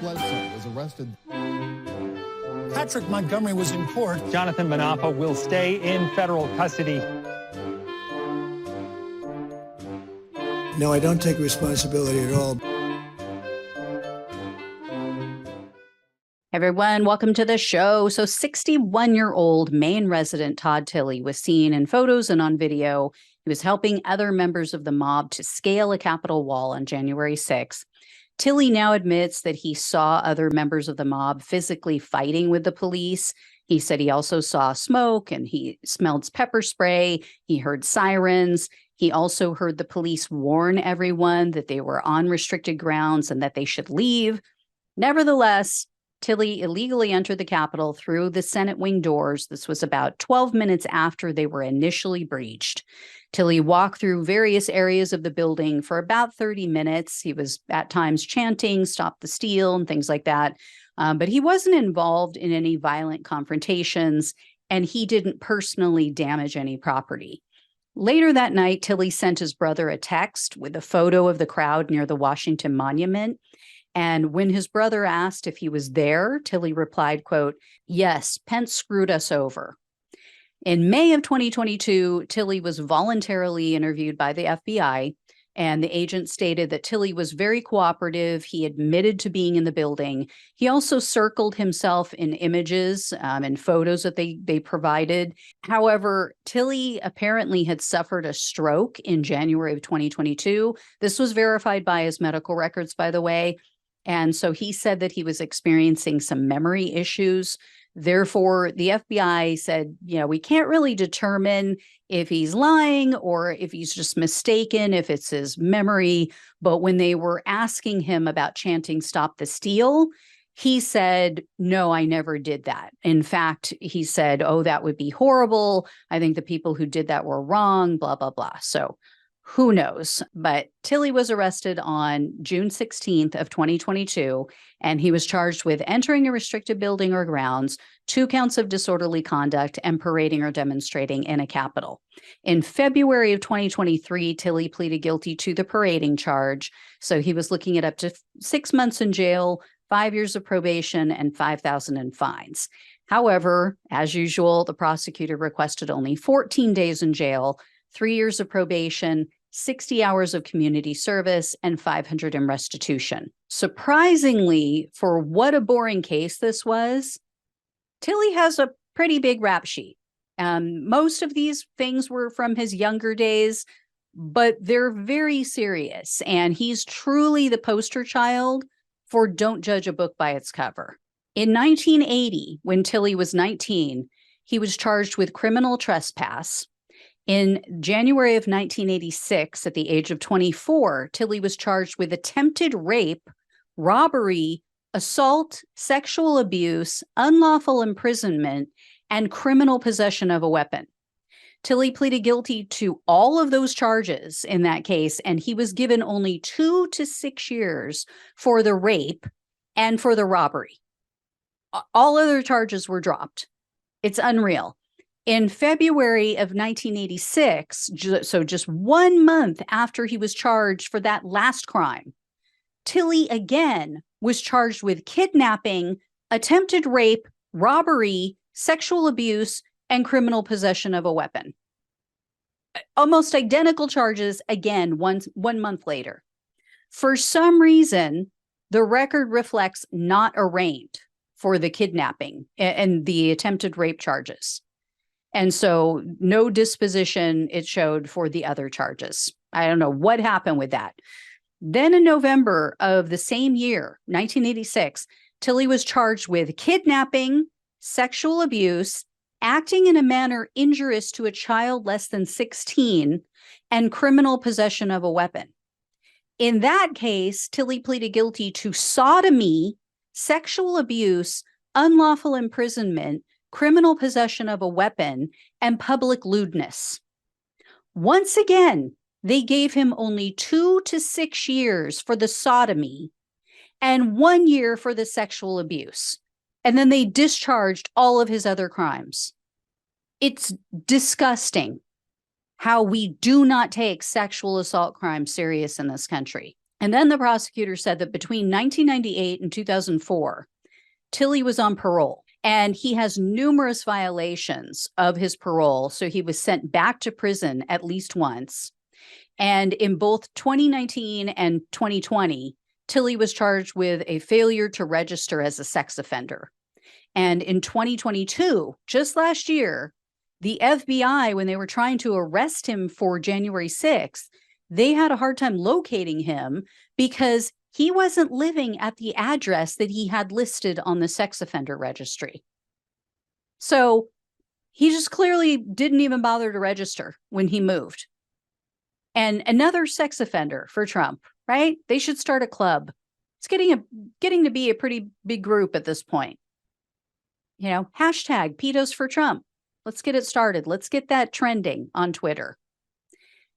Bledsoe was arrested. Patrick Montgomery was in court. Jonathan Manapa will stay in federal custody. No, I don't take responsibility at all. Everyone, welcome to the show. So 61-year-old Maine resident Todd Tilley was seen in photos and on video. He was helping other members of the mob to scale a Capitol wall on January 6th. Tilley now admits that he saw other members of the mob physically fighting with the police. He said he also saw smoke and he smelled pepper spray. He heard sirens. He also heard the police warn everyone that they were on restricted grounds and that they should leave. Nevertheless, Tilley illegally entered the Capitol through the Senate wing doors. This was about 12 minutes after they were initially breached. Tilley walked through various areas of the building for about 30 minutes. He was at times chanting, "Stop the steal," and things like that. But he wasn't involved in any violent confrontations, and he didn't personally damage any property. Later that night, Tilley sent his brother a text with a photo of the crowd near the Washington Monument. And when his brother asked if he was there, Tilley replied, quote, "Yes, Pence screwed us over." In May of 2022, Tilley was voluntarily interviewed by the FBI, and the agent stated that Tilley was very cooperative. He admitted to being in the building. He also circled himself in images and photos that they provided. However, Tilley apparently had suffered a stroke in January of 2022. This was verified by his medical records, by the way. And so he said that he was experiencing some memory issues. Therefore, the FBI said, we can't really determine if he's lying or if he's just mistaken, if it's his memory. But when they were asking him about chanting "Stop the Steal," he said, "No, I never did that." In fact, he said, "Oh, that would be horrible. I think the people who did that were wrong, blah, blah, blah." So who knows? But Tilley was arrested on June 16th of 2022, and he was charged with entering a restricted building or grounds, 2 counts of disorderly conduct, and parading or demonstrating in a Capitol. In February of 2023, Tilley pleaded guilty to the parading charge. So he was looking at up to 6 months in jail, 5 years of probation, and $5,000 in fines. However, as usual, the prosecutor requested only 14 days in jail, 3 years of probation, 60 hours of community service, and $500 in restitution. Surprisingly, for what a boring case this was, Tilley has a pretty big rap sheet. Most of these things were from his younger days, but they're very serious. And he's truly the poster child for don't judge a book by its cover. In 1980, when Tilley was 19, he was charged with criminal trespass. In January of 1986, at the age of 24, Tilley was charged with attempted rape, robbery, assault, sexual abuse, unlawful imprisonment, and criminal possession of a weapon. Tilley pleaded guilty to all of those charges in that case, and he was given only 2 to 6 years for the rape and for the robbery. All other charges were dropped. It's unreal. In February of 1986, so just 1 month after he was charged for that last crime, Tilley again was charged with kidnapping, attempted rape, robbery, sexual abuse, and criminal possession of a weapon. Almost identical charges again, one month later. For some reason, the record reflects not arraigned for the kidnapping and the attempted rape charges. And so no disposition it showed for the other charges. I don't know what happened with that. Then in November of the same year, 1986, Tilley was charged with kidnapping, sexual abuse, acting in a manner injurious to a child less than 16, and criminal possession of a weapon. In that case, Tilley pleaded guilty to sodomy, sexual abuse, unlawful imprisonment, criminal possession of a weapon, and public lewdness. Once again, they gave him only 2 to 6 years for the sodomy and 1 year for the sexual abuse. And then they discharged all of his other crimes. It's disgusting how we do not take sexual assault crimes serious in this country. And then the prosecutor said that between 1998 and 2004, Tilley was on parole, and he has numerous violations of his parole. So he was sent back to prison at least once. And in both 2019 and 2020, Tilley was charged with a failure to register as a sex offender. And in 2022, just last year, the FBI, when they were trying to arrest him for January 6th, they had a hard time locating him because he wasn't living at the address that he had listed on the sex offender registry. So he just clearly didn't even bother to register when he moved. And another sex offender for Trump, right? They should start a club. It's getting to be a pretty big group at this point. You know, hashtag pedos for Trump. Let's get it started. Let's get that trending on Twitter.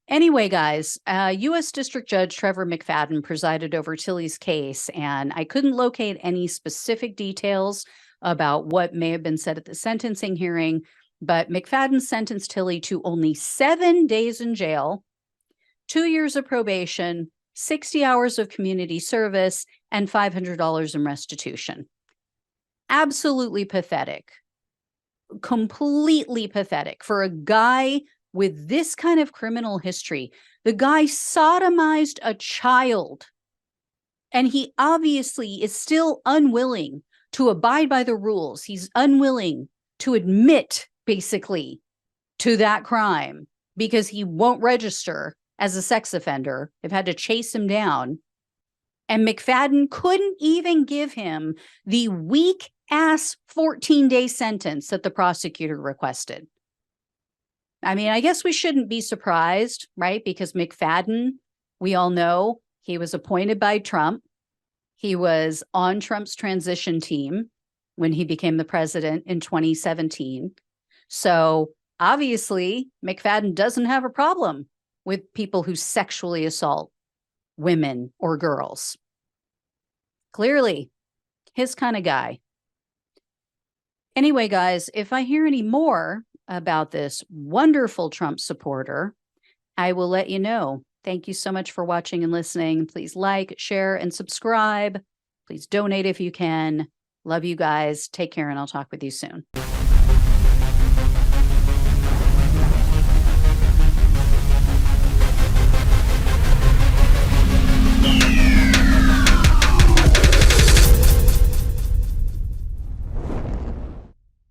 Anyway, guys, U.S. District Judge Trevor McFadden presided over Tilley's case, and I couldn't locate any specific details about what may have been said at the sentencing hearing, but McFadden sentenced Tilley to only 7 days in jail, 2 years of probation, 60 hours of community service, and $500 in restitution. Absolutely pathetic. Completely pathetic for a guy with this kind of criminal history. The guy sodomized a child, and he obviously is still unwilling to abide by the rules. He's unwilling to admit, basically, to that crime because he won't register as a sex offender. They've had to chase him down. And McFadden couldn't even give him the weak-ass 14-day sentence that the prosecutor requested. I mean, I guess we shouldn't be surprised, right? Because McFadden, we all know, he was appointed by Trump. He was on Trump's transition team when he became the president in 2017. So obviously, McFadden doesn't have a problem with people who sexually assault women or girls. Clearly, his kind of guy. Anyway, guys, if I hear any more about this wonderful Trump supporter, I will let you know. Thank you so much for watching and listening. Please like, share, and subscribe. Please donate if you can. Love you guys. Take care, and I'll talk with you soon.